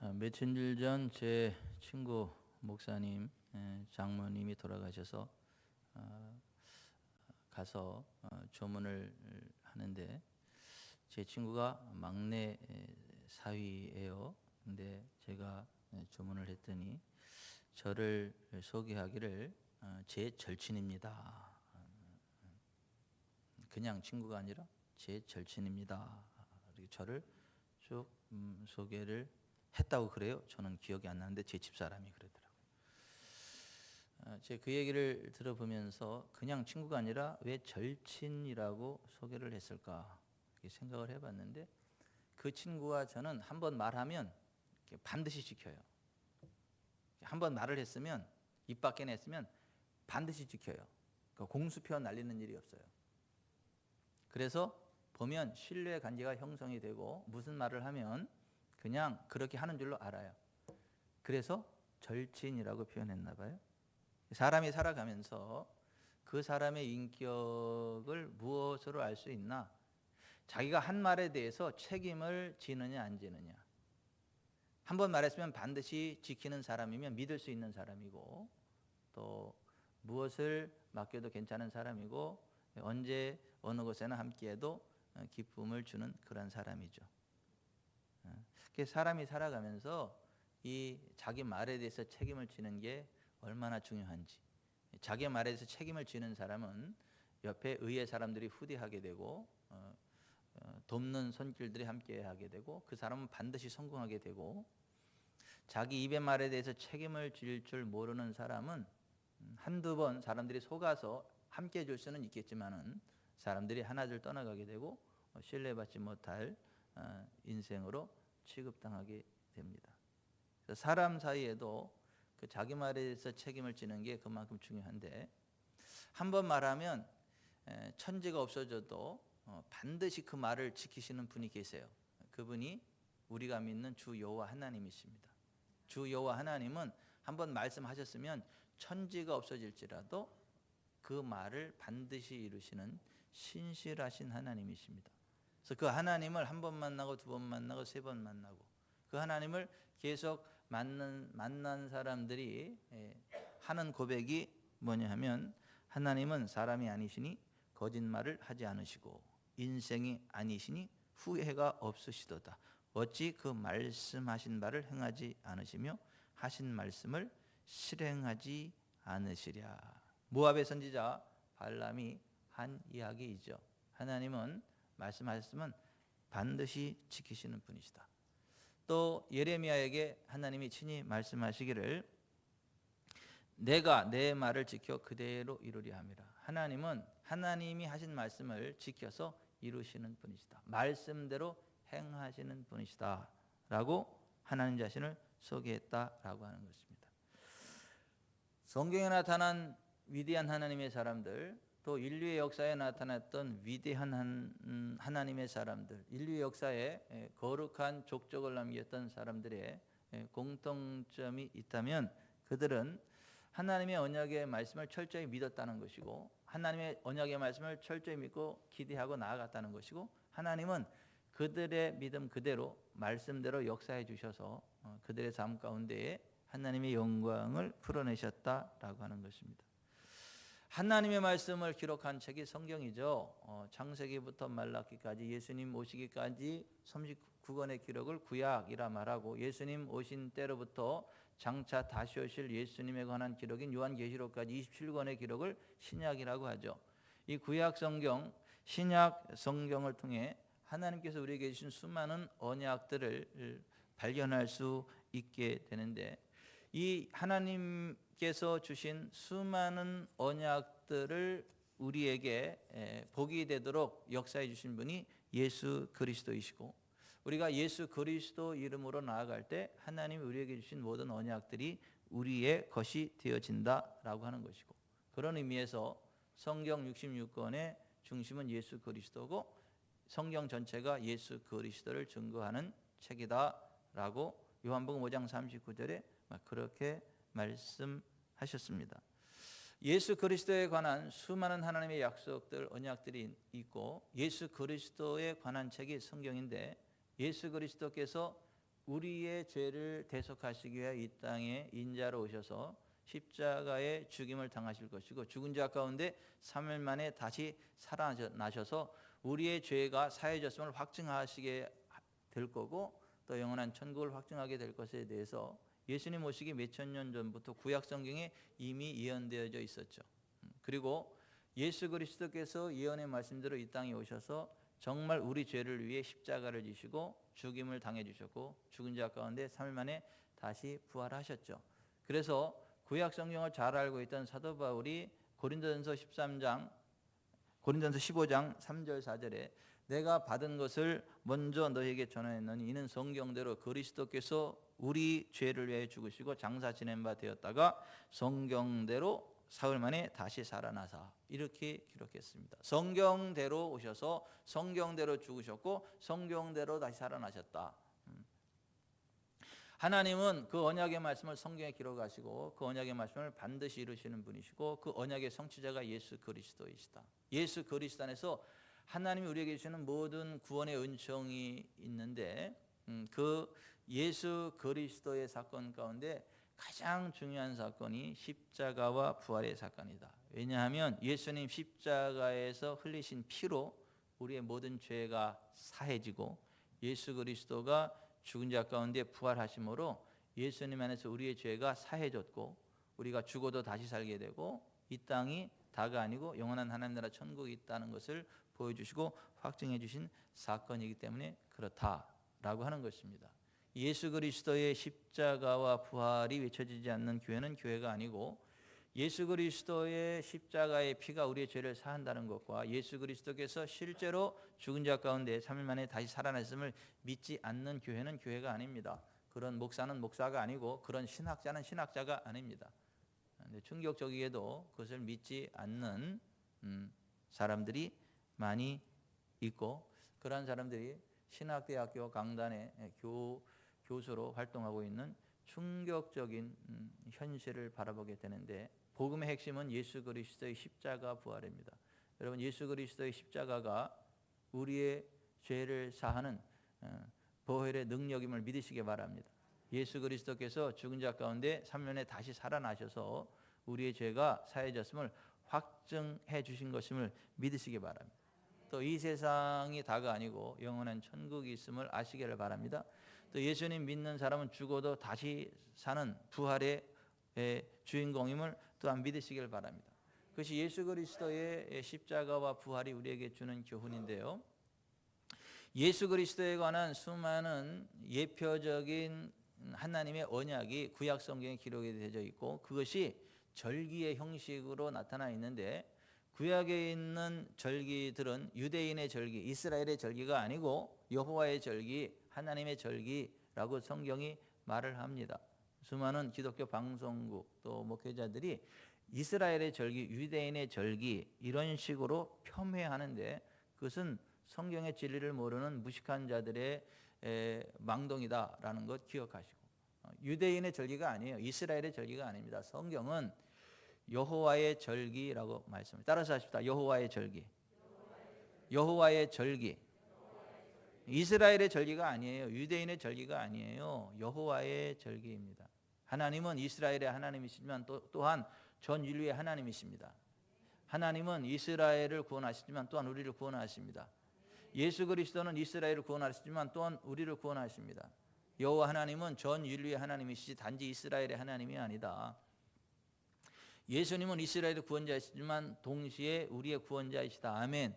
며칠 전 제 친구 목사님, 장모님이 돌아가셔서 가서 조문을 하는데, 제 친구가 막내 사위예요. 근데 제가 조문을 했더니 저를 소개하기를 제 절친입니다. 그냥 친구가 아니라 제 절친입니다. 이렇게 저를 쭉 소개를 했다고 그래요. 저는 기억이 안 나는데 제 집사람이 그러더라고요. 제가 그 얘기를 들어보면서 그냥 친구가 아니라 왜 절친이라고 소개를 했을까 이렇게 생각을 해봤는데, 그 친구와 저는 한번 말하면 반드시 지켜요. 한번 말을 했으면, 입 밖에 냈으면 반드시 지켜요. 그러니까 공수표 날리는 일이 없어요. 그래서 보면 신뢰 관계가 형성이 되고, 무슨 말을 하면 그냥 그렇게 하는 줄로 알아요. 그래서 절친이라고 표현했나 봐요. 사람이 살아가면서 그 사람의 인격을 무엇으로 알 수 있나? 자기가 한 말에 대해서 책임을 지느냐 안 지느냐. 한번 말했으면 반드시 지키는 사람이면 믿을 수 있는 사람이고, 또 무엇을 맡겨도 괜찮은 사람이고, 언제 어느 곳에나 함께해도 기쁨을 주는 그런 사람이죠. 사람이 살아가면서 이 자기 말에 대해서 책임을 지는 게 얼마나 중요한지. 자기 말에 대해서 책임을 지는 사람은 옆에 의의 사람들이 후대하게 되고, 돕는 손길들이 함께하게 되고, 그 사람은 반드시 성공하게 되고, 자기 입의 말에 대해서 책임을 질 줄 모르는 사람은 한두 번 사람들이 속아서 함께 해줄 수는 있겠지만은 사람들이 하나둘 떠나가게 되고 신뢰받지 못할 인생으로 취급당하게 됩니다. 사람 사이에도 그 자기 말에 대해서 책임을 지는 게 그만큼 중요한데, 한번 말하면 천지가 없어져도 반드시 그 말을 지키시는 분이 계세요. 그분이 우리가 믿는 주 여호와 하나님이십니다. 주 여호와 하나님은 한번 말씀하셨으면 천지가 없어질지라도 그 말을 반드시 이루시는 신실하신 하나님이십니다. 그래서 그 하나님을 한 번 만나고 두 번 만나고 세 번 만나고, 그 하나님을 계속 만난 사람들이 하는 고백이 뭐냐 하면, 하나님은 사람이 아니시니 거짓말을 하지 않으시고 인생이 아니시니 후회가 없으시도다. 어찌 그 말씀하신 바를 행하지 않으시며 하신 말씀을 실행하지 않으시랴. 모압의 선지자 발람이 한 이야기이죠. 하나님은 말씀하셨으면 반드시 지키시는 분이시다. 또 예레미야에게 하나님이 친히 말씀하시기를 내가 내 말을 지켜 그대로 이루리 함이라. 하나님은 하나님이 하신 말씀을 지켜서 이루시는 분이시다. 말씀대로 행하시는 분이시다 라고 하나님 자신을 소개했다라고 하는 것입니다. 성경에 나타난 위대한 하나님의 사람들, 또 인류의 역사에 나타났던 위대한 하나님의 사람들, 인류의 역사에 거룩한 족적을 남겼던 사람들의 공통점이 있다면, 그들은 하나님의 언약의 말씀을 철저히 믿었다는 것이고, 하나님의 언약의 말씀을 철저히 믿고 기대하고 나아갔다는 것이고, 하나님은 그들의 믿음 그대로 말씀대로 역사해 주셔서 그들의 삶 가운데에 하나님의 영광을 풀어내셨다라고 하는 것입니다. 하나님의 말씀을 기록한 책이 성경이죠. 창세기부터 말라기까지 예수님 오시기까지 39권의 기록을 구약이라 말하고, 예수님 오신 때로부터 장차 다시 오실 예수님에 관한 기록인 요한계시록까지 27권의 기록을 신약이라고 하죠. 이 구약 성경, 신약 성경을 통해 하나님께서 우리에게 주신 수많은 언약들을 발견할 수 있게 되는데, 이 하나님께서 주신 수많은 언약들을 우리에게 복이 되도록 역사해 주신 분이 예수 그리스도이시고, 우리가 예수 그리스도 이름으로 나아갈 때 하나님이 우리에게 주신 모든 언약들이 우리의 것이 되어진다라고 하는 것이고, 그런 의미에서 성경 66권의 중심은 예수 그리스도고, 성경 전체가 예수 그리스도를 증거하는 책이다라고 요한복음 5장 39절에 그렇게 말씀하셨습니다. 예수 그리스도에 관한 수많은 하나님의 약속들, 언약들이 있고, 예수 그리스도에 관한 책이 성경인데, 예수 그리스도께서 우리의 죄를 대속하시기 위해 이 땅에 인자로 오셔서 십자가의 죽임을 당하실 것이고 죽은 자 가운데 3일 만에 다시 살아나셔서 우리의 죄가 사해졌음을 확증하시게 될 거고 또 영원한 천국을 확증하게 될 것에 대해서 예수님 오시기 몇천 년 전부터 구약 성경에 이미 예언되어져 있었죠. 그리고 예수 그리스도께서 예언의 말씀대로 이 땅에 오셔서 정말 우리 죄를 위해 십자가를 지시고 죽임을 당해 주셨고 죽은 자 가운데 3일 만에 다시 부활하셨죠. 그래서 구약 성경을 잘 알고 있던 사도 바울이 고린도전서 15장 3절 4절에 내가 받은 것을 먼저 너에게 전하였느니 이는 성경대로 그리스도께서 우리 죄를 위해 죽으시고 장사 지낸 바 되었다가 성경대로 사흘 만에 다시 살아나사 이렇게 기록했습니다. 성경대로 오셔서 성경대로 죽으셨고 성경대로 다시 살아나셨다. 하나님은 그 언약의 말씀을 성경에 기록하시고 그 언약의 말씀을 반드시 이루시는 분이시고 그 언약의 성취자가 예수 그리스도이시다. 예수 그리스도 안에서 하나님이 우리에게 주시는 모든 구원의 은총이 있는데 그 예수 그리스도의 사건 가운데 가장 중요한 사건이 십자가와 부활의 사건이다. 왜냐하면 예수님 십자가에서 흘리신 피로 우리의 모든 죄가 사해지고 예수 그리스도가 죽은 자 가운데 부활하심으로 예수님 안에서 우리의 죄가 사해졌고 우리가 죽어도 다시 살게 되고 이 땅이 다가 아니고 영원한 하나님 나라 천국이 있다는 것을 보여주시고 확증해 주신 사건이기 때문에 그렇다라고 하는 것입니다. 예수 그리스도의 십자가와 부활이 외쳐지지 않는 교회는 교회가 아니고 예수 그리스도의 십자가의 피가 우리의 죄를 사한다는 것과 예수 그리스도께서 실제로 죽은 자 가운데 3일 만에 다시 살아났음을 믿지 않는 교회는 교회가 아닙니다. 그런 목사는 목사가 아니고 그런 신학자는 신학자가 아닙니다. 충격적이게도 그것을 믿지 않는 사람들이 많이 있고 그런 사람들이 신학대학교 강단의 교수로 활동하고 있는 충격적인 현실을 바라보게 되는데 복음의 핵심은 예수 그리스도의 십자가 부활입니다. 여러분 예수 그리스도의 십자가가 우리의 죄를 사하는 보혈의 능력임을 믿으시기 바랍니다. 예수 그리스도께서 죽은 자 가운데 3년에 다시 살아나셔서 우리의 죄가 사해졌음을 확증해 주신 것임을 믿으시기 바랍니다. 또 이 세상이 다가 아니고 영원한 천국이 있음을 아시기를 바랍니다. 또 예수님 믿는 사람은 죽어도 다시 사는 부활의 주인공임을 또한 믿으시길 바랍니다. 그것이 예수 그리스도의 십자가와 부활이 우리에게 주는 교훈인데요. 예수 그리스도에 관한 수많은 예표적인 하나님의 언약이 구약 성경에 기록이 되어 있고 그것이 절기의 형식으로 나타나 있는데 구약에 있는 절기들은 유대인의 절기, 이스라엘의 절기가 아니고 여호와의 절기, 하나님의 절기라고 성경이 말을 합니다. 수많은 기독교 방송국 또 목회자들이 이스라엘의 절기, 유대인의 절기 이런 식으로 폄훼하는데 그것은 성경의 진리를 모르는 무식한 자들의 망동이다라는 것 기억하시고 유대인의 절기가 아니에요. 이스라엘의 절기가 아닙니다. 성경은 여호와의 절기라고 말씀합니다. 따라서 하십시다. 여호와의 절기. 여호와의 절기. 이스라엘의 절기가 아니에요. 유대인의 절기가 아니에요. 여호와의 절기입니다. 하나님은 이스라엘의 하나님이시지만 또한 전 인류의 하나님이십니다. 하나님은 이스라엘을 구원하시지만 또한 우리를 구원하십니다. 예수 그리스도는 이스라엘을 구원하시지만 또한 우리를 구원하십니다. 여호와 하나님은 전 인류의 하나님이시지 단지 이스라엘의 하나님이 아니다. 예수님은 이스라엘의 구원자이시지만 동시에 우리의 구원자이시다. 아멘.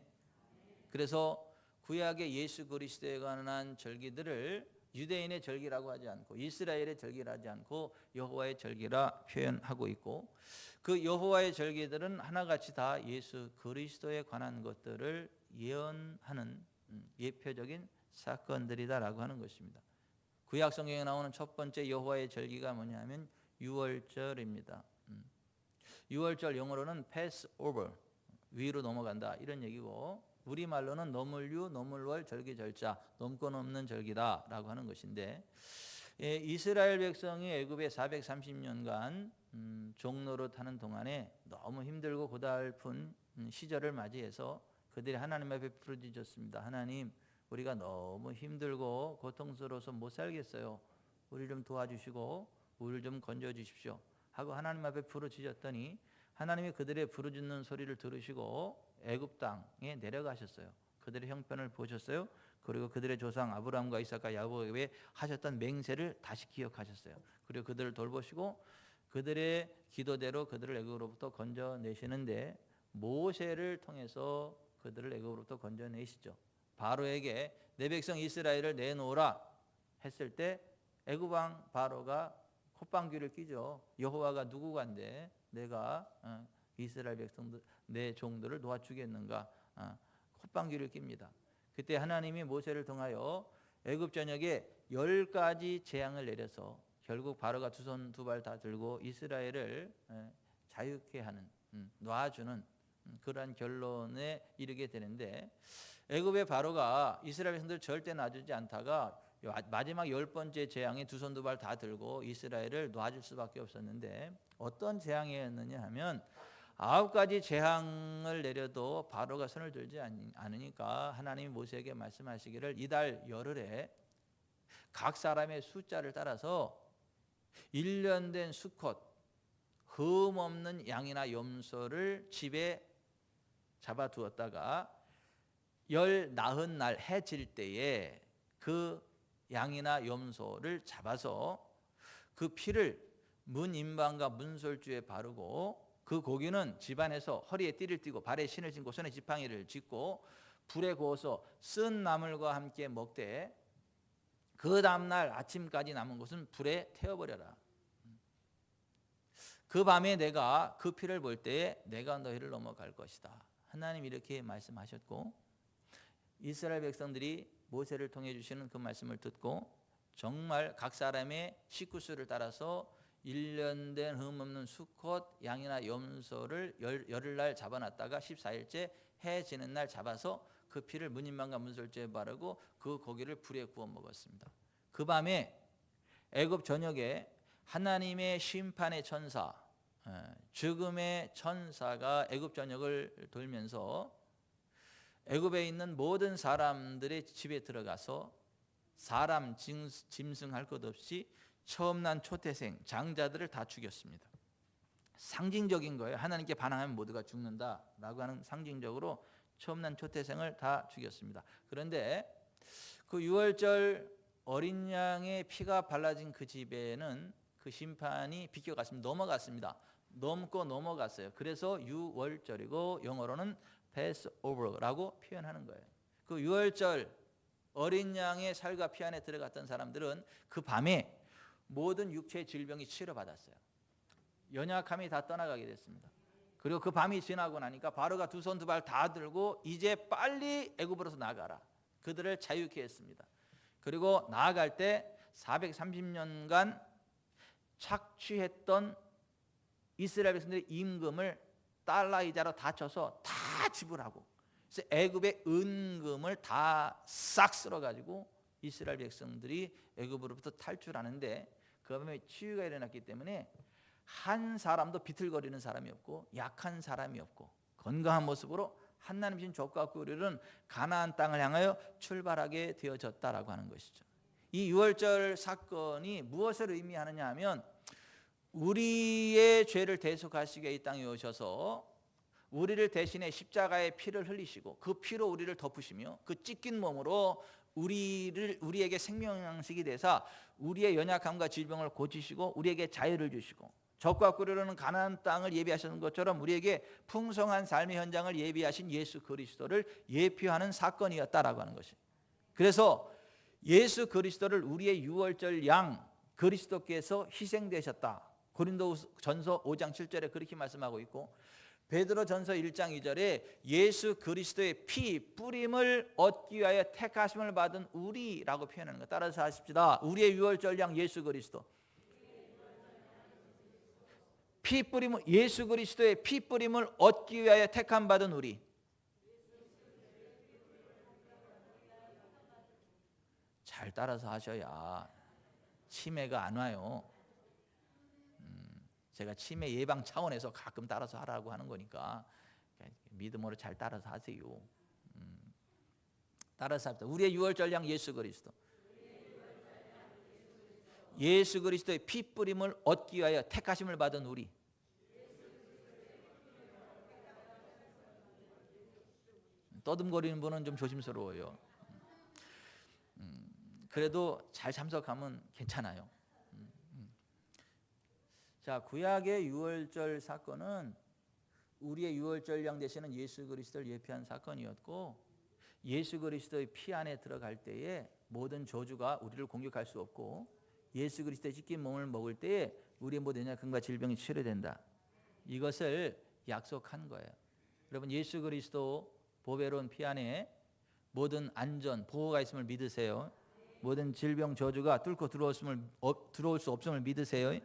그래서 구약의 예수 그리스도에 관한 절기들을 유대인의 절기라고 하지 않고 이스라엘의 절기라 하지 않고 여호와의 절기라 표현하고 있고 그 여호와의 절기들은 하나같이 다 예수 그리스도에 관한 것들을 예언하는 예표적인 사건들이다라고 하는 것입니다. 구약 성경에 나오는 첫 번째 여호와의 절기가 뭐냐면 유월절입니다. 유월절 영어로는 Passover, 위로 넘어간다 이런 얘기고 우리말로는 너물유, 너물월, 절기절자, 넘고 넘는 절기다라고 하는 것인데 이스라엘 백성이 애굽에 430년간 종노릇 하는 동안에 너무 힘들고 고달픈 시절을 맞이해서 그들이 하나님 앞에 부르짖었습니다. 하나님, 우리가 너무 힘들고 고통스러워서 못 살겠어요. 우리 좀 도와주시고 우리를 좀 건져주십시오 하고 하나님 앞에 부르짖었더니 하나님이 그들의 부르짖는 소리를 들으시고 애굽 땅에 내려가셨어요. 그들의 형편을 보셨어요. 그리고 그들의 조상 아브라함과 이삭과 야곱에게 하셨던 맹세를 다시 기억하셨어요. 그리고 그들을 돌보시고 그들의 기도대로 그들을 애굽으로부터 건져내시는데 모세를 통해서 그들을 애굽으로부터 건져내시죠. 바로에게 내 백성 이스라엘을 내놓으라 했을 때 애굽 왕 바로가 콧방귀를 뀌죠. 여호와가 누구간데 내가 이스라엘 백성들 내 종들을 놓아주겠는가. 콧방귀를 낍니다. 그때 하나님이 모세를 통하여 애굽 전역에 10가지 재앙을 내려서 결국 바로가 두 손 두 발 다 들고 이스라엘을 자유케 하는 놔주는 그러한 결론에 이르게 되는데 애굽의 바로가 이스라엘 백성들 절대 놔주지 않다가 마지막 10번째 재앙에 두 손 두 발 다 들고 이스라엘을 놔줄 수밖에 없었는데 어떤 재앙이었느냐 하면 9가지 재앙을 내려도 바로가 손을 들지 않으니까 하나님이 모세에게 말씀하시기를 이달 열흘에 각 사람의 숫자를 따라서 1년 된 수컷 흠 없는 양이나 염소를 집에 잡아두었다가 나흔 날 해 질 때에 그 양이나 염소를 잡아서 그 피를 문 인방과 문설주에 바르고 그 고기는 집안에서 허리에 띠를 띠고 발에 신을 신고 손에 지팡이를 짚고 불에 구워서 쓴 나물과 함께 먹되 그 다음날 아침까지 남은 것은 불에 태워버려라. 그 밤에 내가 그 피를 볼 때에 내가 너희를 넘어갈 것이다. 하나님 이렇게 말씀하셨고 이스라엘 백성들이 모세를 통해 주시는 그 말씀을 듣고 정말 각 사람의 식구수를 따라서 1년 된 흠 없는 수컷 양이나 염소를 열흘날 잡아놨다가 14일째 해 지는 날 잡아서 그 피를 문인방과 문설주에 바르고 그 고기를 불에 구워 먹었습니다. 그 밤에 애굽 전역에 하나님의 심판의 천사, 죽음의 천사가 애굽 전역을 돌면서 애굽에 있는 모든 사람들의 집에 들어가서 사람 짐승할 것 없이 처음 난 초태생 장자들을 다 죽였습니다. 상징적인 거예요. 하나님께 반항하면 모두가 죽는다라고 하는 상징적으로 처음 난 초태생을 다 죽였습니다. 그런데 그 유월절 어린 양의 피가 발라진 그 집에는 그 심판이 비껴갔습니다. 넘어갔습니다. 넘어갔어요. 그래서 유월절이고 영어로는 패스오버라고 표현하는 거예요. 그 유월절 어린 양의 살과 피 안에 들어갔던 사람들은 그 밤에 모든 육체의 질병이 치료받았어요. 연약함이 다 떠나가게 됐습니다. 그리고 그 밤이 지나고 나니까 바로가 두 손 두 발 다 들고 이제 빨리 애굽으로서 나가라. 그들을 자유케 했습니다. 그리고 나아갈 때 430년간 착취했던 이스라엘 백성들의 임금을 달러 이자로 다 쳐서 다 지불하고 그래서 애굽의 은금을 다 싹 쓸어가지고 이스라엘 백성들이 애굽으로부터 탈출하는데 그 밤에 치유가 일어났기 때문에 한 사람도 비틀거리는 사람이 없고 약한 사람이 없고 건강한 모습으로 하나님 주신 족과 꿀은 가나안 땅을 향하여 출발하게 되어졌다라고 하는 것이죠. 이 유월절 사건이 무엇을 의미하느냐 하면 우리의 죄를 대속하시기 위해 이 땅에 오셔서 우리를 대신해 십자가의 피를 흘리시고 그 피로 우리를 덮으시며 그 찢긴 몸으로 우리에게 생명양식이 되사 우리의 연약함과 질병을 고치시고 우리에게 자유를 주시고 적과 꿀으로는 가나안 땅을 예비하시는 것처럼 우리에게 풍성한 삶의 현장을 예비하신 예수 그리스도를 예표하는 사건이었다라고 하는 것이. 그래서 예수 그리스도를 우리의 유월절 양 그리스도께서 희생되셨다. 고린도전서 5장 7절에 그렇게 말씀하고 있고 베드로전서 1장 2절에 예수 그리스도의 피 뿌림을 얻기 위하여 택하심을 받은 우리라고 표현하는 것. 따라서 하십시다. 우리의 유월절 양 예수 그리스도. 피 뿌림을 예수 그리스도의 피 뿌림을 얻기 위하여 택함 받은 우리. 잘 따라서 하셔야 치매가 안 와요. 제가 치매 예방 차원에서 가끔 따라서 하라고 하는 거니까 믿음으로 잘 따라서 하세요. 따라서 합시다. 우리의 유월절 양 예수 그리스도. 예수 그리스도의 피 뿌림을 얻기 위하여 택하심을 받은 우리. 떠듬거리는 분은 좀 조심스러워요. 그래도 잘 참석하면 괜찮아요. 자, 구약의 유월절 사건은 우리의 유월절 양 되시는 예수 그리스도를 예표한 사건이었고, 예수 그리스도의 피 안에 들어갈 때에 모든 저주가 우리를 공격할 수 없고, 예수 그리스도의 찢긴 몸을 먹을 때에 우리의 모든 연약함과 질병이 치료된다. 이것을 약속한 거예요. 여러분, 예수 그리스도 보배로운 피 안에 모든 안전, 보호가 있음을 믿으세요. 모든 질병, 저주가 뚫고 들어올 수 없음을 믿으세요.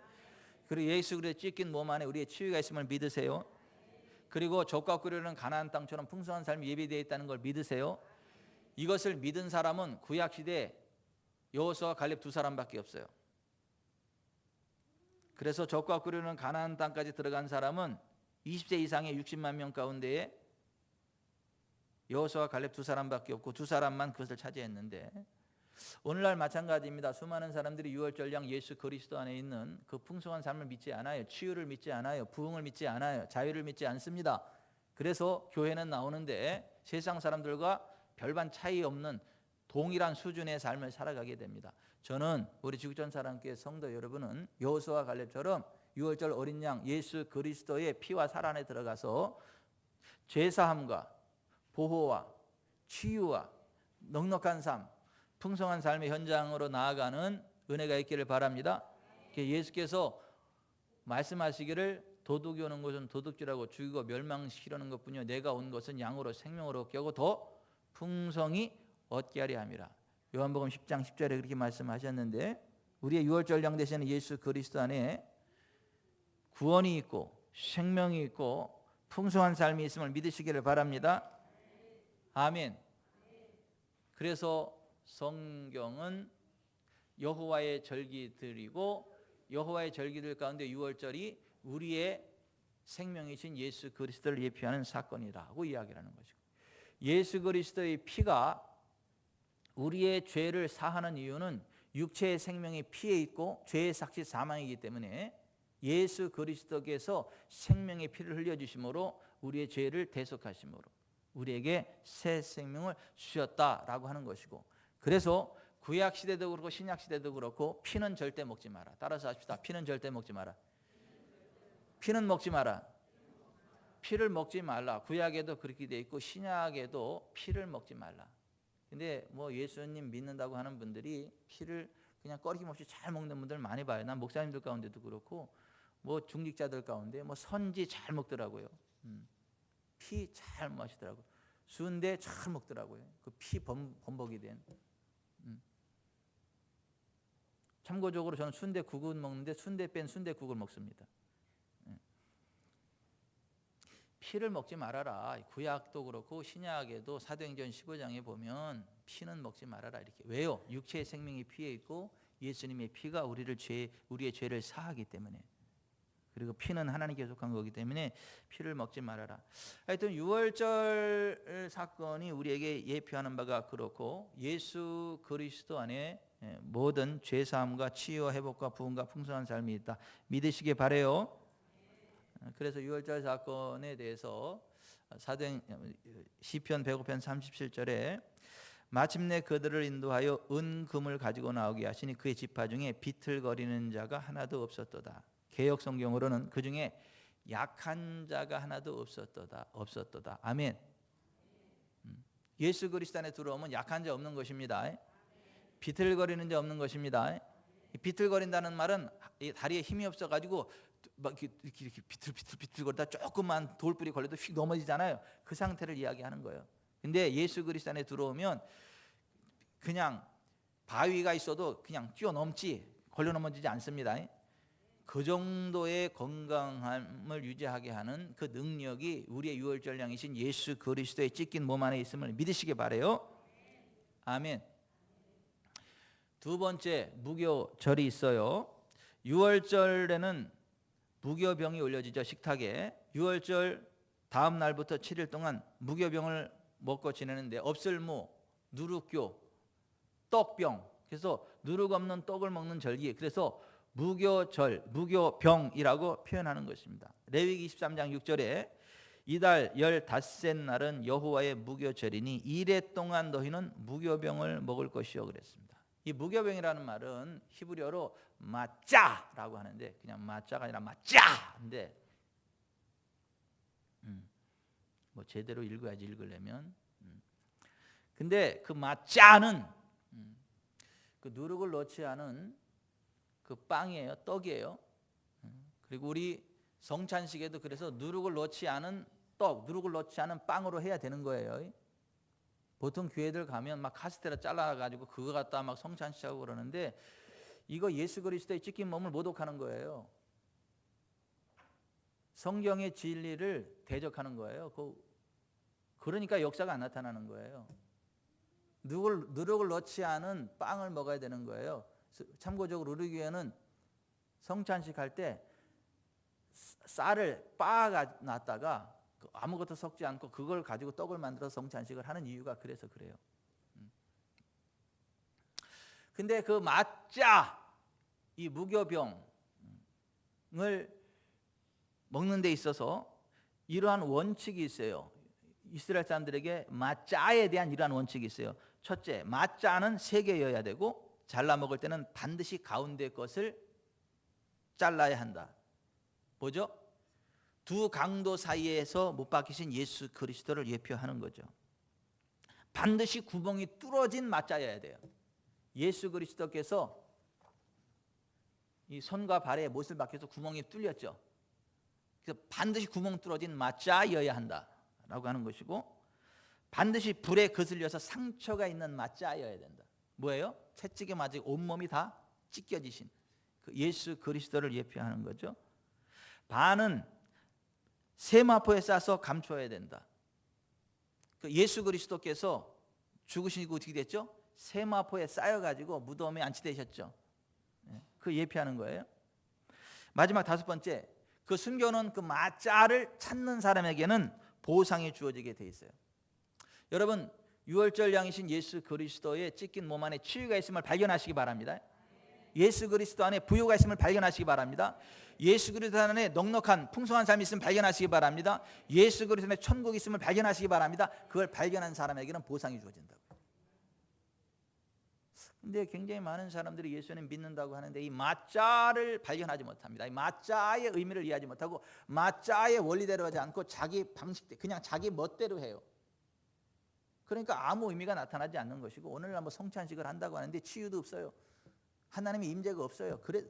그리고 예수 그리스도의 찢긴 몸 안에 우리의 치유가 있음을 믿으세요. 그리고 적과 꿀이는 가나안 땅처럼 풍성한 삶이 예비되어 있다는 걸 믿으세요. 이것을 믿은 사람은 구약 시대 여호수아와 갈렙 두 사람밖에 없어요. 그래서 적과 꿀이는 가나안 땅까지 들어간 사람은 20세 이상의 60만 명 가운데에 여호수아와 갈렙 두 사람밖에 없고 두 사람만 그것을 차지했는데, 오늘날 마찬가지입니다. 수많은 사람들이 유월절 양 예수 그리스도 안에 있는 그 풍성한 삶을 믿지 않아요. 치유를 믿지 않아요. 부흥을 믿지 않아요. 자유를 믿지 않습니다. 그래서 교회는 나오는데 세상 사람들과 별반 차이 없는 동일한 수준의 삶을 살아가게 됩니다. 저는 우리 지구촌 사랑교회 성도 여러분은 여호수아와 갈렙처럼 유월절 어린 양 예수 그리스도의 피와 살 안에 들어가서 죄사함과 보호와 치유와 넉넉한 삶, 풍성한 삶의 현장으로 나아가는 은혜가 있기를 바랍니다. 예수께서 말씀하시기를 도둑이 오는 것은 도둑질하고 죽이고 멸망시키려는 것뿐이요 내가 온 것은 양으로 생명으로 얻게 하고 더 풍성히 얻게 하려 함이라. 요한복음 10장 10절에 그렇게 말씀하셨는데, 우리의 유월절 양 되시는 예수 그리스도 안에 구원이 있고 생명이 있고 풍성한 삶이 있음을 믿으시기를 바랍니다. 아멘. 그래서 성경은 여호와의 절기들이고 여호와의 절기들 가운데 유월절이 우리의 생명이신 예수 그리스도를 예표하는 사건이라고 이야기하는 것이고, 예수 그리스도의 피가 우리의 죄를 사하는 이유는 육체의 생명이 피에 있고 죄의 삭시 사망이기 때문에 예수 그리스도께서 생명의 피를 흘려주심으로 우리의 죄를 대속하심으로 우리에게 새 생명을 주셨다라고 하는 것이고, 그래서 구약 시대도 그렇고 신약 시대도 그렇고 피는 절대 먹지 마라. 따라서 하십시다. 피는 절대 먹지 마라. 피는 먹지 마라. 피를 먹지 말라. 구약에도 그렇게 돼 있고 신약에도 피를 먹지 말라. 근데 뭐 예수님 믿는다고 하는 분들이 피를 그냥 꺼리낌없이 잘 먹는 분들 많이 봐요. 난 목사님들 가운데도 그렇고 뭐 중직자들 가운데 뭐 선지 잘 먹더라고요. 피 잘 마시더라고요. 순대 잘 먹더라고요. 그 피 범벅이 된. 참고적으로 저는 순대국은 먹는데 순대 뺀 순대국을 먹습니다. 피를 먹지 말아라. 구약도 그렇고 신약에도 사도행전 15장에 보면 피는 먹지 말아라 이렇게. 왜요? 육체의 생명이 피에 있고 예수님의 피가 우리의 죄를 사하기 때문에. 그리고 피는 하나님께 속한 거기 때문에 피를 먹지 말아라. 하여튼 유월절 사건이 우리에게 예표하는 바가 그렇고, 예수 그리스도 안에 모든 죄사함과 치유와 회복과 부흥과 풍성한 삶이 있다. 믿으시기 바라요. 그래서 유월절 사건에 대해서 시편 105편 37절에 마침내 그들을 인도하여 은금을 가지고 나오게 하시니 그의 지파 중에 비틀거리는 자가 하나도 없었도다. 개역 성경으로는 그 중에 약한 자가 하나도 없었도다. 아멘. 예수 그리스도 안에 들어오면 약한 자 없는 것입니다. 비틀거리는 자 없는 것입니다. 비틀거린다는 말은 다리에 힘이 없어가지고 막 이렇게 비틀거리다 조금만 돌불이 걸려도 휙 넘어지잖아요. 그 상태를 이야기하는 거예요. 근데 예수 그리스도 안에 들어오면 그냥 바위가 있어도 그냥 뛰어넘지 걸려 넘어지지 않습니다. 그 정도의 건강함을 유지하게 하는 그 능력이 우리의 유월절 양이신 예수 그리스도의 찢긴 몸 안에 있음을 믿으시기 바라요. 아멘. 두 번째, 무교절이 있어요. 유월절에는 무교병이 올려지죠. 식탁에. 유월절 다음 날부터 7일 동안 무교병을 먹고 지내는데, 없을무, 누룩교, 떡병. 그래서 누룩 없는 떡을 먹는 절기. 그래서 무교절, 무교병이라고 표현하는 것입니다. 레위기 23장 6절에 이달 15째 날은 여호와의 무교절이니 이래 동안 너희는 무교병을 먹을 것이요 그랬습니다. 이 무교병이라는 말은 히브리어로 마짜라고 하는데 그냥 마짜가 아니라 마짜인데 뭐 제대로 읽어야지 읽으려면 근데 그 마짜는 그 누룩을 넣지 않은 그 빵이에요. 떡이에요. 그리고 우리 성찬식에도 그래서 누룩을 넣지 않은 떡, 누룩을 넣지 않은 빵으로 해야 되는 거예요. 보통 교회들 가면 막 카스테라 잘라가지고 그거 갖다 막 성찬식하고 그러는데 이거 예수 그리스도의 찢긴 몸을 모독하는 거예요. 성경의 진리를 대적하는 거예요. 그러니까 역사가 안 나타나는 거예요. 누룩을 넣지 않은 빵을 먹어야 되는 거예요. 참고적으로 우리 교회는 성찬식 할 때 쌀을 빻아 놨다가 아무것도 섞지 않고 그걸 가지고 떡을 만들어서 성찬식을 하는 이유가 그래서 그래요. 근데 그 마짜 이 무교병을 먹는 데 있어서 이러한 원칙이 있어요. 이스라엘 사람들에게 마짜에 대한 이러한 원칙이 있어요. 첫째, 마짜는 3개여야 되고 잘라 먹을 때는 반드시 가운데 것을 잘라야 한다. 뭐죠? 두 강도 사이에서 못 박히신 예수 그리스도를 예표하는 거죠. 반드시 구멍이 뚫어진 마짜여야 돼요. 예수 그리스도께서 이 손과 발에 못을 박혀서 구멍이 뚫렸죠. 그래서 반드시 구멍 뚫어진 마짜여야 한다라고 하는 것이고 반드시 불에 거슬려서 상처가 있는 마짜여야 된다. 뭐예요? 채찍에 맞아 온몸이 다 찢겨지신 그 예수 그리스도를 예표하는 거죠. 반은 세마포에 싸서 감춰야 된다. 그 예수 그리스도께서 죽으시고 어떻게 됐죠? 세마포에 쌓여가지고 무덤에 안치되셨죠. 그 예표하는 거예요. 마지막 5번째, 그 숨겨놓은 그 마짜를 찾는 사람에게는 보상이 주어지게 돼 있어요. 여러분 유월절 양이신 예수 그리스도의 찢긴 몸 안에 치유가 있음을 발견하시기 바랍니다. 예수 그리스도 안에 부요가 있음을 발견하시기 바랍니다. 예수 그리스도 안에 넉넉한 풍성한 삶이 있음을 발견하시기 바랍니다. 예수 그리스도 안에 천국이 있음을 발견하시기 바랍니다. 그걸 발견한 사람에게는 보상이 주어진다고. 근데 굉장히 많은 사람들이 예수님 믿는다고 하는데 이 마짜를 발견하지 못합니다. 이 마짜의 의미를 이해하지 못하고 마짜의 원리대로 하지 않고 자기 방식대로 그냥 자기 멋대로 해요. 그러니까 아무 의미가 나타나지 않는 것이고 오늘날 뭐 성찬식을 한다고 하는데 치유도 없어요. 하나님의 임재가 없어요. 그래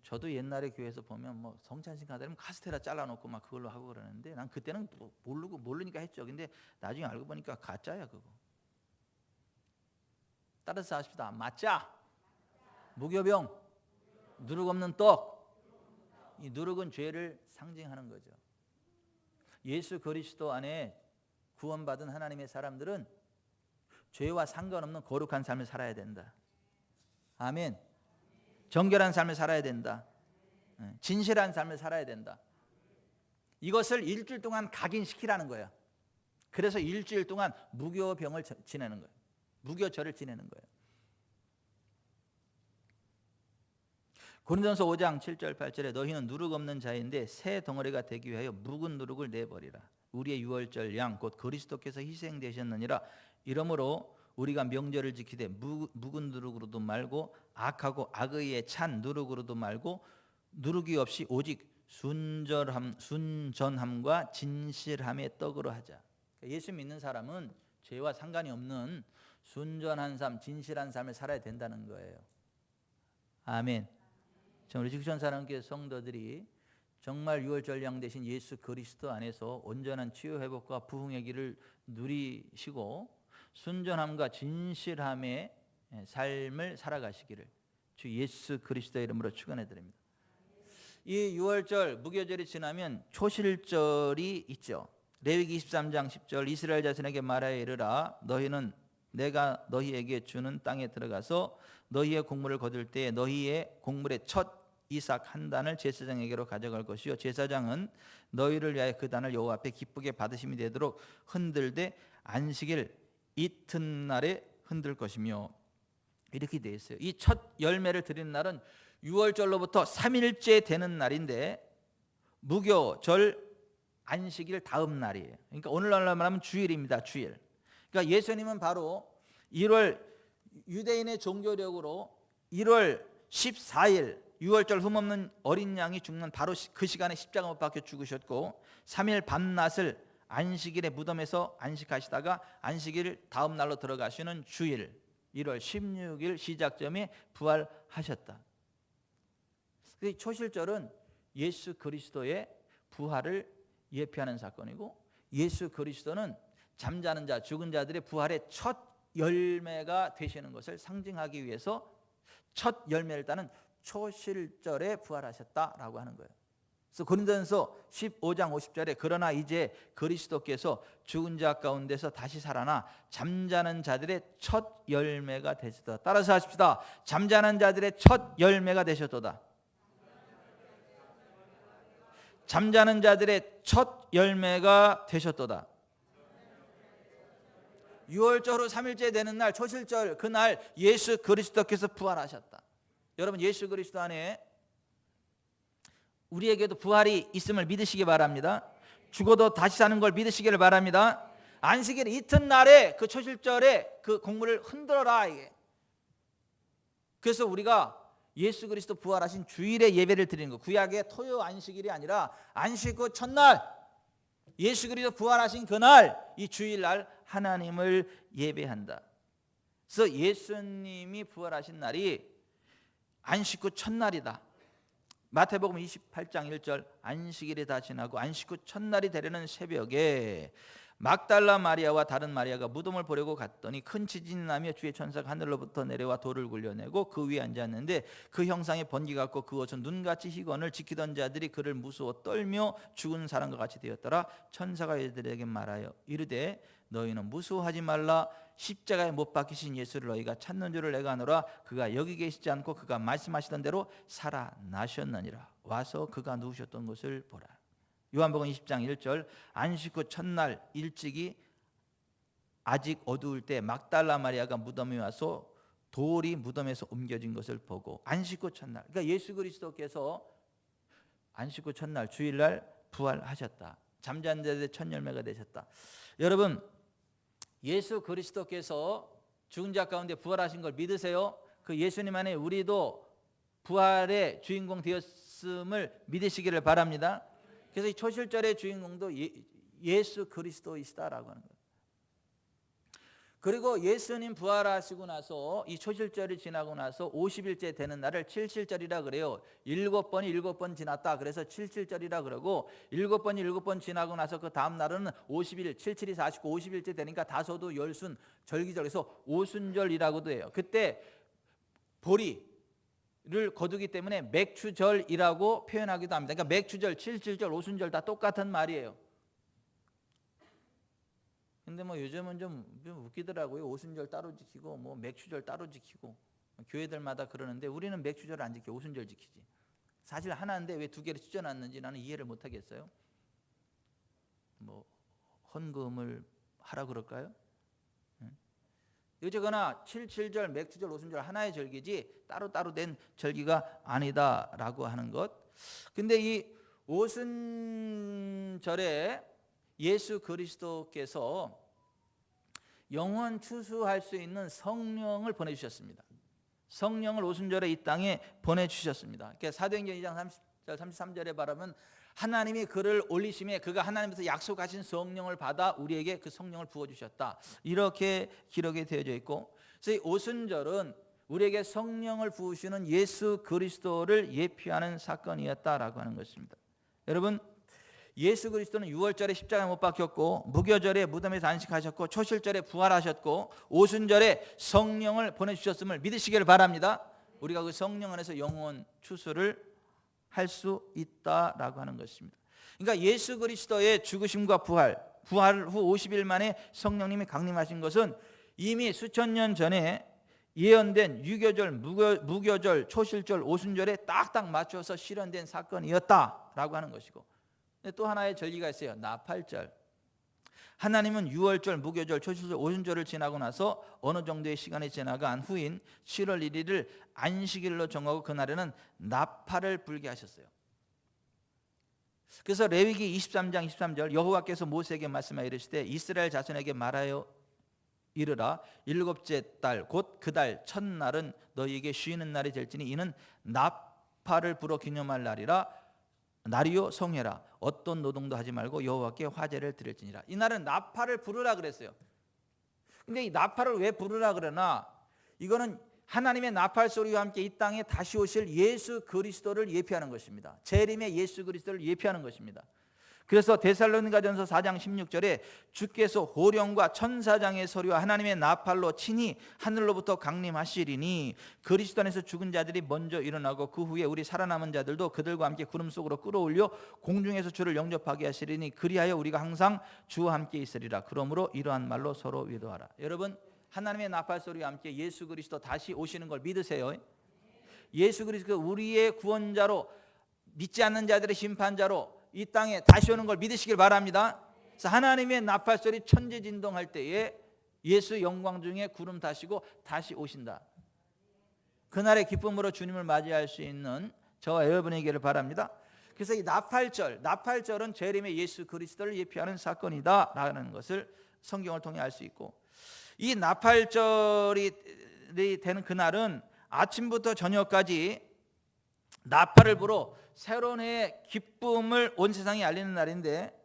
저도 옛날에 교회에서 보면 뭐 성찬식 하다면 카스테라 잘라놓고 막 그걸로 하고 그러는데 난 그때는 모르니까 했죠. 근데 나중에 알고 보니까 가짜야 그거. 따라서 하십시다. 마짜, 무교병, 누룩 없는 떡. 이 누룩은 죄를 상징하는 거죠. 예수 그리스도 안에 구원받은 하나님의 사람들은 죄와 상관없는 거룩한 삶을 살아야 된다. 아멘. 정결한 삶을 살아야 된다. 진실한 삶을 살아야 된다. 이것을 일주일 동안 각인시키라는 거예요. 그래서 일주일 동안 무교병을 지내는 거예요. 무교절을 지내는 거예요. 고린도전서 5장 7절 8절에 너희는 누룩 없는 자인데 새 덩어리가 되기 위하여 묵은 누룩을 내버리라. 우리의 유월절 양 곧 그리스도께서 희생되셨느니라. 이러므로 우리가 명절을 지키되 묵은 누룩으로도 말고 악하고 악의에 찬 누룩으로도 말고 누룩이 없이 오직 순전함과 진실함의 떡으로 하자. 예수 믿는 사람은 죄와 상관이 없는 순전한 삶, 진실한 삶을 살아야 된다는 거예요. 아멘. 우리 지구촌 사랑교회 성도들이 정말 유월절 양 되신 예수 그리스도 안에서 온전한 치유 회복과 부흥의 길을 누리시고 순전함과 진실함의 삶을 살아가시기를 주 예수 그리스도의 이름으로 축원해 드립니다. 이 유월절 무교절이 지나면 초실절이 있죠. 레위기 23장 10절 이스라엘 자손에게 말하여 이르라 너희는 내가 너희에게 주는 땅에 들어가서 너희의 곡물을 거둘 때 너희의 곡물의 첫 이삭 한 단을 제사장에게로 가져갈 것이요 제사장은 너희를 위하여 그 단을 여호와 앞에 기쁘게 받으심이 되도록 흔들되 안식일 이튿날에 흔들 것이며 이렇게 되어 있어요. 이 첫 열매를 드리는 날은 6월절로부터 3일째 되는 날인데 무교절 안식일 다음 날이에요. 그러니까 오늘날로 말하면 주일입니다. 주일. 그러니까 예수님은 바로 1월 유대인의 종교력으로 1월 14일 6월절 흠없는 어린 양이 죽는 바로 그 시간에 십자가 못 박혀 죽으셨고 3일 밤낮을 안식일에 무덤에서 안식하시다가 안식일 다음 날로 들어가시는 주일 1월 16일 시작점에 부활하셨다. 초실절은 예수 그리스도의 부활을 예표하는 사건이고 예수 그리스도는 잠자는 자 죽은 자들의 부활의 첫 열매가 되시는 것을 상징하기 위해서 첫 열매를 따는 초실절에 부활하셨다라고 하는 거예요. 그래서 고린도전서 15장 50절에 그러나 이제 그리스도께서 죽은 자 가운데서 다시 살아나 잠자는 자들의 첫 열매가 되셨다. 따라서 하십시다. 잠자는 자들의 첫 열매가 되셨도다. 잠자는 자들의 첫 열매가 되셨도다. 6월절 후 3일째 되는 날 초실절 그날 예수 그리스도께서 부활하셨다. 여러분 예수 그리스도 안에 우리에게도 부활이 있음을 믿으시기 바랍니다. 죽어도 다시 사는 걸 믿으시기를 바랍니다. 안식일 이튿날에 그 초실절에 그 곡물을 흔들어라 이게. 그래서 우리가 예수 그리스도 부활하신 주일에 예배를 드리는 거. 구약의 토요 안식일이 아니라 안식 후 첫날 예수 그리스도 부활하신 그날 이 주일날 하나님을 예배한다. 그래서 예수님이 부활하신 날이 안식 후 첫날이다. 마태복음 28장 1절 안식일이 다 지나고 안식 후 첫날이 되려는 새벽에 막달라 마리아와 다른 마리아가 무덤을 보려고 갔더니 큰 지진이 나며 주의 천사가 하늘로부터 내려와 돌을 굴려내고 그 위에 앉았는데 그 형상에 번개 같고 그 옷은 눈같이 희건을 지키던 자들이 그를 무서워 떨며 죽은 사람과 같이 되었더라. 천사가 이들에게 말하여 이르되 너희는 무서워하지 말라. 십자가에 못 박히신 예수를 너희가 찾는 줄을 내가 아노라. 그가 여기 계시지 않고 그가 말씀하시던 대로 살아나셨느니라. 와서 그가 누우셨던 것을 보라. 요한복음 20장 1절 안식 후 첫날 일찍이 아직 어두울 때 막달라 마리아가 무덤에 와서 돌이 무덤에서 옮겨진 것을 보고 안식 후 첫날 그러니까 예수 그리스도께서 안식 후 첫날 주일날 부활하셨다. 잠자는 자들의 첫 열매가 되셨다. 여러분 예수 그리스도께서 죽은 자 가운데 부활하신 걸 믿으세요? 그 예수님 안에 우리도 부활의 주인공 되었음을 믿으시기를 바랍니다. 그래서 이 초실절의 주인공도 예수 그리스도이시다라고 하는 거예요. 그리고 예수님 부활하시고 나서 이 초실절이 지나고 나서 50일째 되는 날을 칠실절이라 그래요. 7번이 7번 지났다. 그래서 칠실절이라 그러고 7번이 7번 지나고 나서 그 다음 날은 50일, 77이 49, 50일째 되니까 다소도 열순, 절기절 그래서 오순절이라고도 해요. 그때 보리를 거두기 때문에 맥추절이라고 표현하기도 합니다. 그러니까 맥추절, 칠칠절, 오순절 다 똑같은 말이에요. 근데 뭐 요즘은 좀 웃기더라고요. 오순절 따로 지키고 뭐 맥추절 따로 지키고 교회들마다 그러는데 우리는 맥추절 안 지켜 오순절 지키지. 사실 하나인데 왜 두 개를 찢어놨는지 나는 이해를 못 하겠어요. 뭐 헌금을 하라 그럴까요? 어쨌거나 칠칠절, 맥추절, 오순절 하나의 절기지 따로따로 된 절기가 아니다라고 하는 것. 근데 이 오순절에 예수 그리스도께서 영원 추수할 수 있는 성령을 보내주셨습니다. 성령을 오순절에 이 땅에 보내주셨습니다. 그러니까 사도행전 2장 30절 33절에 말하면 하나님이 그를 올리심에 그가 하나님께서 약속하신 성령을 받아 우리에게 그 성령을 부어주셨다. 이렇게 기록이 되어져 있고, 그래서 이 오순절은 우리에게 성령을 부으시는 예수 그리스도를 예표하는 사건이었다라고 하는 것입니다. 여러분 예수 그리스도는 6월절에 십자가에 못 박혔고 무교절에 무덤에서 안식하셨고 초실절에 부활하셨고 오순절에 성령을 보내주셨음을 믿으시기를 바랍니다. 우리가 그 성령 안에서 영원 추수를 할 수 있다라고 하는 것입니다. 그러니까 예수 그리스도의 죽으심과 부활 후 50일 만에 성령님이 강림하신 것은 이미 수천 년 전에 예언된 유교절, 무교절, 초실절, 오순절에 딱딱 맞춰서 실현된 사건이었다라고 하는 것이고, 또 하나의 절기가 있어요. 나팔절. 하나님은 유월절, 무교절, 초실절, 오순절을 지나고 나서 어느 정도의 시간이 지나간 후인 7월 1일을 안식일로 정하고 그날에는 나팔을 불게 하셨어요. 그래서 레위기 23장 23절 여호와께서 모세에게 말씀하여 이르시되 이스라엘 자손에게 말하여 이르라 일곱째 달 곧 그 달 첫날은 너희에게 쉬는 날이 될지니 이는 나팔을 불어 기념할 날이라 날이요 성회라 어떤 노동도 하지 말고 여호와께 화제를 드릴지니라. 이 날은 나팔을 부르라 그랬어요. 근데 이 나팔을 왜 부르라 그러나, 이거는 하나님의 나팔 소리와 함께 이 땅에 다시 오실 예수 그리스도를 예표하는 것입니다. 재림의 예수 그리스도를 예표하는 것입니다. 그래서 데살로니가전서 4장 16절에 주께서 호령과 천사장의 소리와 하나님의 나팔로 친히 하늘로부터 강림하시리니 그리스도 안에서 죽은 자들이 먼저 일어나고 그 후에 우리 살아남은 자들도 그들과 함께 구름 속으로 끌어올려 공중에서 주를 영접하게 하시리니 그리하여 우리가 항상 주와 함께 있으리라. 그러므로 이러한 말로 서로 위로하라. 여러분, 하나님의 나팔 소리와 함께 예수 그리스도 다시 오시는 걸 믿으세요? 예수 그리스도 우리의 구원자로, 믿지 않는 자들의 심판자로 이 땅에 다시 오는 걸 믿으시길 바랍니다. 그래서 하나님의 나팔 소리 천지진동할 때에 예수 영광 중에 구름 타시고 다시 오신다. 그날의 기쁨으로 주님을 맞이할 수 있는 저와 여러분에게를 바랍니다. 그래서 이 나팔절은 재림의 예수 그리스도를 예표하는 사건이다라는 것을 성경을 통해 알 수 있고, 이 나팔절이 되는 그날은 아침부터 저녁까지 나팔을 불어 새로운 해의 기쁨을 온 세상에 알리는 날인데,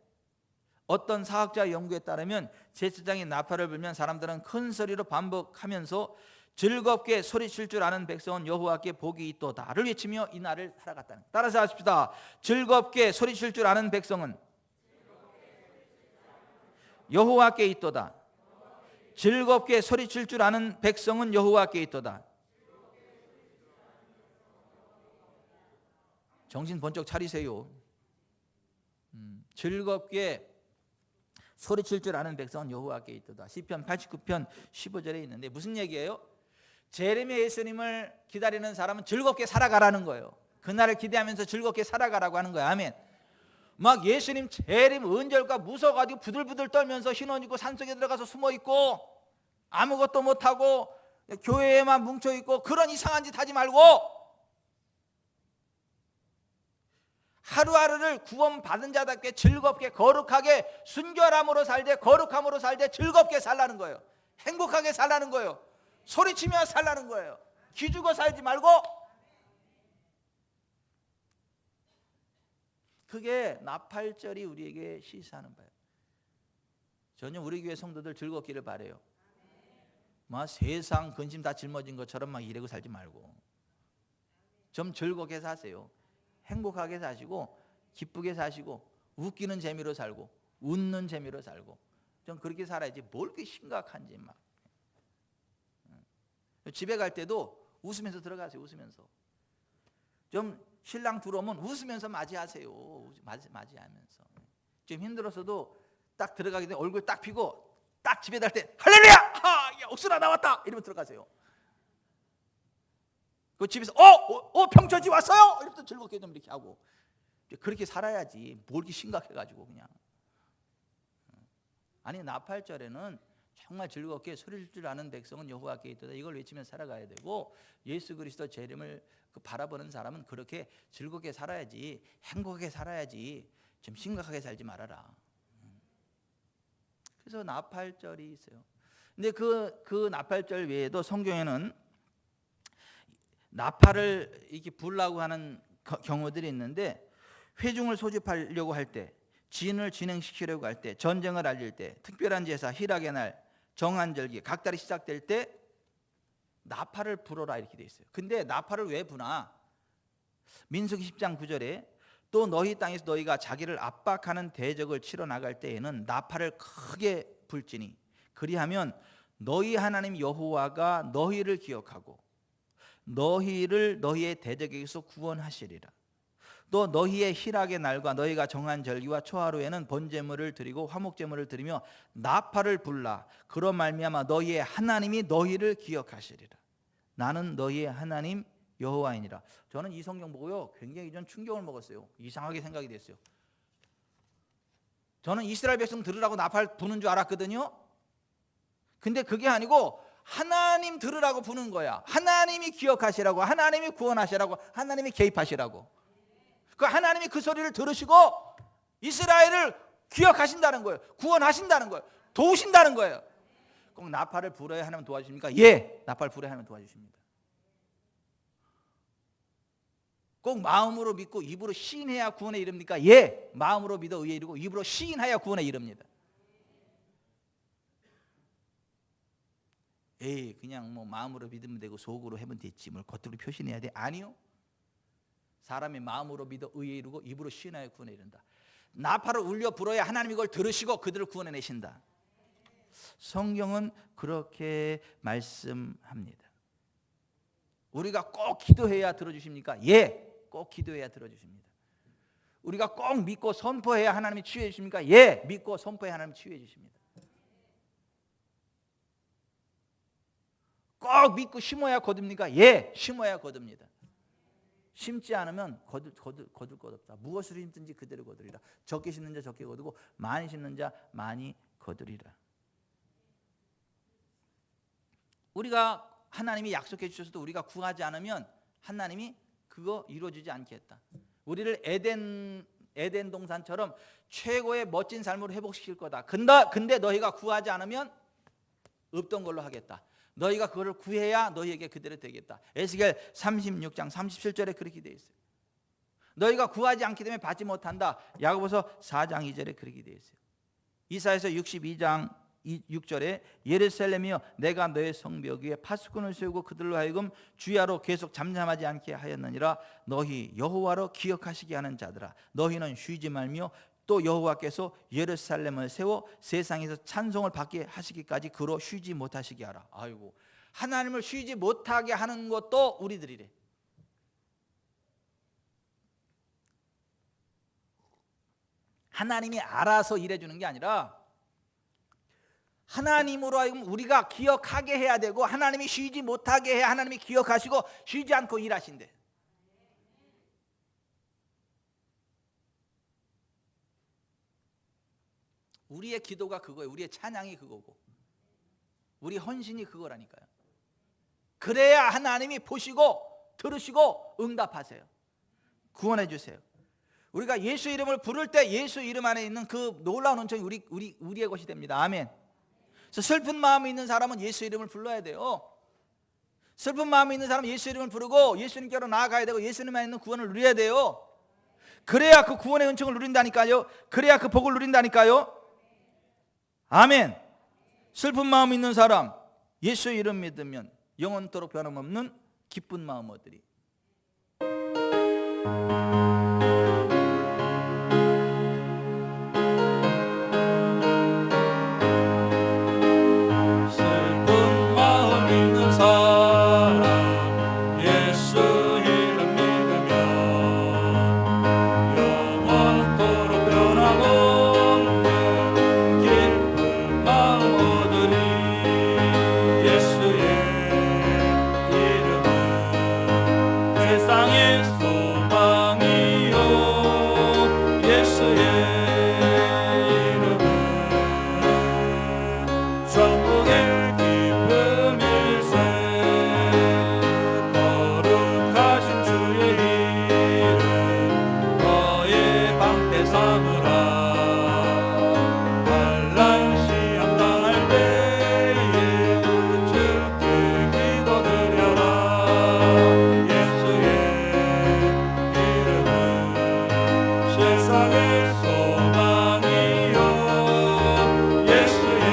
어떤 사학자 연구에 따르면 제사장이 나팔을 불면 사람들은 큰 소리로 반복하면서 즐겁게 소리칠 줄 아는 백성은 여호와께 복이 있도다를 외치며 이 날을 살아갔다는. 따라서 하십시다. 즐겁게 소리칠 줄 아는 백성은 여호와께 있도다. 즐겁게 소리칠 줄 아는 백성은 여호와께 있도다. 정신 번쩍 차리세요. 즐겁게 소리칠 줄 아는 백성은 여호와께 있도다. 시편 89편 15절에 있는데 무슨 얘기예요? 재림의 예수님을 기다리는 사람은 즐겁게 살아가라는 거예요. 그날을 기대하면서 즐겁게 살아가라고 하는 거예요. 아멘. 막 예수님 재림 은절까 무서워가지고 부들부들 떨면서 흰옷 입고 산속에 들어가서 숨어있고 아무것도 못하고 교회에만 뭉쳐있고 그런 이상한 짓 하지 말고 하루하루를 구원받은 자답게 즐겁게 거룩하게 순결함으로 살되 거룩함으로 살되 즐겁게 살라는 거예요. 행복하게 살라는 거예요. 소리치며 살라는 거예요. 기죽어 살지 말고. 그게 나팔절이 우리에게 시사하는 바예요. 저는 우리 교회 성도들 즐겁기를 바라요. 막 세상 근심 다 짊어진 것처럼 막 이러고 살지 말고 좀 즐겁게 사세요. 행복하게 사시고 기쁘게 사시고 웃기는 재미로 살고 웃는 재미로 살고 좀 그렇게 살아야지 뭘 그렇게 심각한지. 막 집에 갈 때도 웃으면서 들어가세요. 웃으면서 좀 신랑 들어오면 웃으면서 맞이하세요. 맞이하면서 좀 힘들었어도 딱 들어가게 되면 얼굴 딱 피고 딱 집에 갈 때 할렐루야! 야, 옥수라 나왔다! 이러면 들어가세요. 그 집에서 평천지 왔어요! 이러면서 즐겁게 좀 이렇게 하고 그렇게 살아야지 뭘 이렇게 심각해가지고 그냥. 아니 나팔절에는 정말 즐겁게 소리칠 줄 아는 백성은 여호와께 있도다 이걸 외치면서 살아가야 되고 예수 그리스도 재림을 바라보는 사람은 그렇게 즐겁게 살아야지 행복하게 살아야지 좀 심각하게 살지 말아라. 그래서 나팔절이 있어요. 근데 그 나팔절 외에도 성경에는 나팔을 이렇게 불라고 하는 경우들이 있는데 회중을 소집하려고 할 때, 진을 진행시키려고 할 때, 전쟁을 알릴 때, 특별한 제사, 희락의 날, 정한절기, 각달이 시작될 때 나팔을 불어라 이렇게 돼 있어요. 근데 나팔을 왜 부나? 민수기 10장 9절에 또 너희 땅에서 너희가 자기를 압박하는 대적을 치러 나갈 때에는 나팔을 크게 불지니 그리하면 너희 하나님 여호와가 너희를 기억하고 너희를 너희의 대적에게서 구원하시리라. 또 너희의 희락의 날과 너희가 정한 절기와 초하루에는 번제물을 드리고 화목제물을 드리며 나팔을 불라. 그로 말미암아 너희의 하나님이 너희를 기억하시리라. 나는 너희의 하나님 여호와이니라. 저는 이 성경 보고요 굉장히 전 충격을 먹었어요. 이상하게 생각이 됐어요. 저는 이스라엘 백성 들으라고 나팔 부는 줄 알았거든요. 근데 그게 아니고 하나님 들으라고 부는 거야. 하나님이 기억하시라고, 하나님이 구원하시라고, 하나님이 개입하시라고. 그 하나님이 그 소리를 들으시고 이스라엘을 기억하신다는 거예요. 구원하신다는 거예요. 도우신다는 거예요. 꼭 나팔을 불어야 하나님 도와주십니까? 예, 나팔 불어야 하나님 도와주십니다. 꼭 마음으로 믿고 입으로 시인해야 구원에 이릅니까? 예, 마음으로 믿어 의에 이르고 입으로 시인하여 구원에 이릅니다. 에이, 그냥 뭐 마음으로 믿으면 되고 속으로 하면 됐지 뭘 겉으로 표시해야 돼? 아니요. 사람이 마음으로 믿어 의에 이르고 입으로 시인하여 구원에 이른다. 나팔을 울려 불어야 하나님이 그걸 들으시고 그들을 구원해 내신다. 성경은 그렇게 말씀합니다. 우리가 꼭 기도해야 들어주십니까? 예, 꼭 기도해야 들어주십니다. 우리가 꼭 믿고 선포해야 하나님이 치유해 주십니까? 예, 믿고 선포해야 하나님이 치유해 주십니다. 꼭 믿고 심어야 거둡니까? 예, 심어야 거둡니다. 심지 않으면 거둘 것 없다. 무엇을 심든지 그대로 거두리라. 적게 심는 자 적게 거두고 많이 심는 자 많이 거두리라. 우리가 하나님이 약속해 주셔서도 우리가 구하지 않으면 하나님이 그거 이루어지지 않겠다. 우리를 에덴 동산처럼 최고의 멋진 삶으로 회복시킬 거다. 근데 너희가 구하지 않으면 없던 걸로 하겠다. 너희가 그거를 구해야 너희에게 그대로 되겠다. 에스겔 36장 37절에 그렇게 되어 있어요. 너희가 구하지 않기 때문에 받지 못한다. 야고보서 4장 2절에 그렇게 되어 있어요. 이사야서 62장 6절에 예루살렘이여 내가 너의 성벽 위에 파수꾼을 세우고 그들로 하여금 주야로 계속 잠잠하지 않게 하였느니라. 너희 여호와로 기억하시게 하는 자들아 너희는 쉬지 말며 또 여호와께서 예루살렘을 세워 세상에서 찬송을 받게 하시기까지 그로 쉬지 못하시게 하라. 아이고, 하나님을 쉬지 못하게 하는 것도 우리들이래. 하나님이 알아서 일해주는 게 아니라 하나님으로 하여금 우리가 기억하게 해야 되고 하나님이 쉬지 못하게 해야 하나님이 기억하시고 쉬지 않고 일하신대. 우리의 기도가 그거예요. 우리의 찬양이 그거고 우리 헌신이 그거라니까요. 그래야 하나님이 보시고 들으시고 응답하세요. 구원해 주세요. 우리가 예수 이름을 부를 때 예수 이름 안에 있는 그 놀라운 은총이 우리의 것이 됩니다. 아멘. 그래서 슬픈 마음이 있는 사람은 예수 이름을 불러야 돼요. 슬픈 마음이 있는 사람은 예수 이름을 부르고 예수님께로 나아가야 되고 예수님 안에 있는 구원을 누려야 돼요. 그래야 그 구원의 은총을 누린다니까요. 그래야 그 복을 누린다니까요. 아멘. 슬픈 마음 있는 사람 예수 이름 믿으면 영원토록 변함없는 기쁜 마음 얻으리. 슬픈 마음 있는 사람 예수 이름 믿으면 영원토록 변함없는 기쁜 마음 얻으리. 예수의 이름은 세상의 소망이요 예수의 이름은 천국의 기쁨일세. 거룩하신 주의 이름 너의 방패 삼으라. 환난 시험 당할 때에 주께 기도드려라. 예수의 이름은 세상의 소망이요 예수의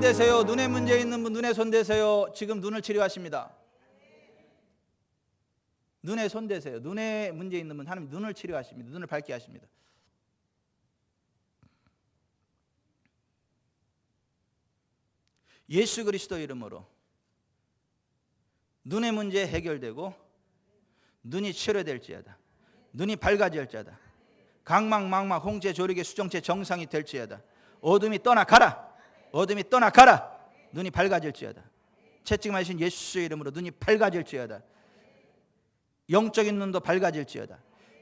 대세요. 눈에 문제 있는 분 눈에 손 대세요. 지금 눈을 치료하십니다. 눈에 손 대세요. 눈에 문제 있는 분 하나님 눈을 치료하십니다. 눈을 밝게 하십니다. 예수 그리스도 이름으로 눈의 문제 해결되고 눈이 치료될지어다. 눈이 밝아질지어다. 강망망막 홍채 조리개 수정체 정상이 될지어다. 어둠이 떠나가라. 어둠이 떠나가라. 눈이 밝아질지어다. 채찍맞으신 예수의 이름으로 눈이 밝아질지어다. 영적인 눈도 밝아질지어다.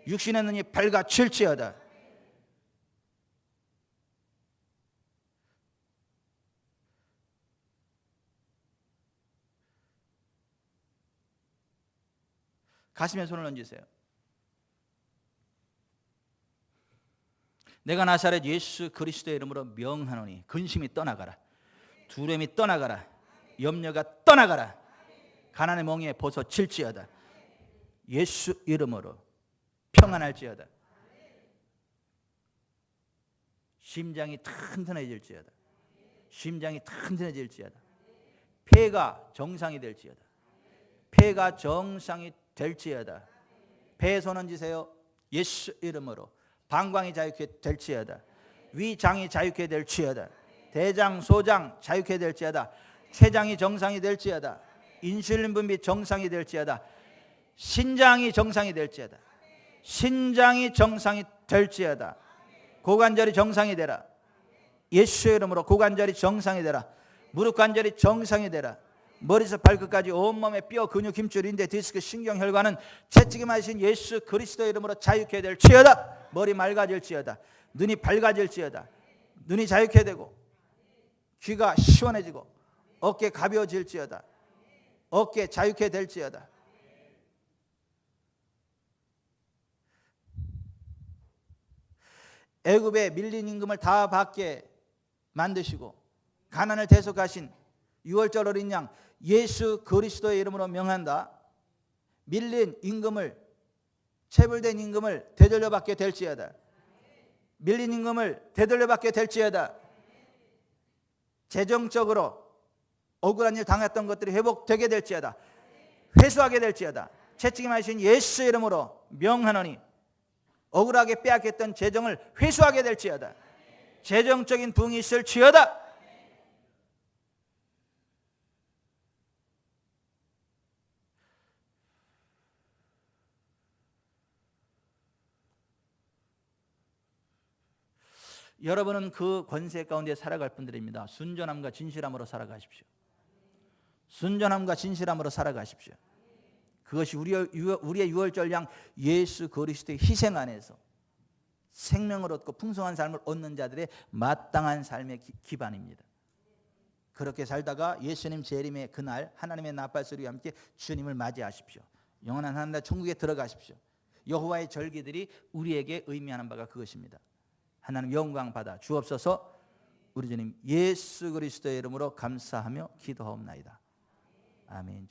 육신의 눈이 밝아질지어다. 가슴에 손을 얹으세요. 내가 나사렛 예수 그리스도의 이름으로 명하노니 근심이 떠나가라. 두려움이 떠나가라. 염려가 떠나가라. 가난의 멍에 벗어질지어다. 예수 이름으로 평안할지어다. 심장이 튼튼해질지어다. 심장이 튼튼해질지어다. 폐가 정상이 될지어다. 폐가 정상이 될지어다. 배에 손 얹으세요. 예수 이름으로 방광이 자유케 될지어다. 위장이 자유케 될지어다. 대장, 소장 자유케 될지어다. 췌장이 정상이 될지어다. 인슐린 분비 정상이 될지어다. 신장이 정상이 될지어다. 신장이 정상이 될지어다. 고관절이 정상이 되라. 예수의 이름으로 고관절이 정상이 되라. 무릎 관절이 정상이 되라. 머리에서 발끝까지 온몸의 뼈, 근육, 힘줄, 인대, 디스크, 신경, 혈관은 채찍이 맞으신 예수 그리스도의 이름으로 자유케 될지어다. 머리 맑아질지어다. 눈이 밝아질지어다. 눈이 자유케 되고 귀가 시원해지고 어깨 가벼워질지어다. 어깨 자유케 될지어다. 애굽에 밀린 임금을 다 받게 만드시고 가난을 대속하신 6월절 어린 양 예수 그리스도의 이름으로 명한다. 밀린 임금을, 체불된 임금을 되돌려받게 될지어다. 밀린 임금을 되돌려받게 될지어다. 재정적으로 억울한 일 당했던 것들이 회복되게 될지어다. 회수하게 될지어다. 채찍이 맞으신 예수의 이름으로 명하노니 억울하게 빼앗겼던 재정을 회수하게 될지어다. 재정적인 부흥이 있을지어다. 여러분은 그 권세 가운데 살아갈 분들입니다. 순전함과 진실함으로 살아가십시오. 순전함과 진실함으로 살아가십시오. 그것이 우리의 6월절 양 예수 그리스도의 희생 안에서 생명을 얻고 풍성한 삶을 얻는 자들의 마땅한 삶의 기반입니다. 그렇게 살다가 예수님 재림의 그날 하나님의 나팔소리와 함께 주님을 맞이하십시오. 영원한 하나님 천국에 들어가십시오. 여호와의 절기들이 우리에게 의미하는 바가 그것입니다. 하나님 영광 받아 주옵소서. 우리 주님 예수 그리스도의 이름으로 감사하며 기도하옵나이다. 아멘.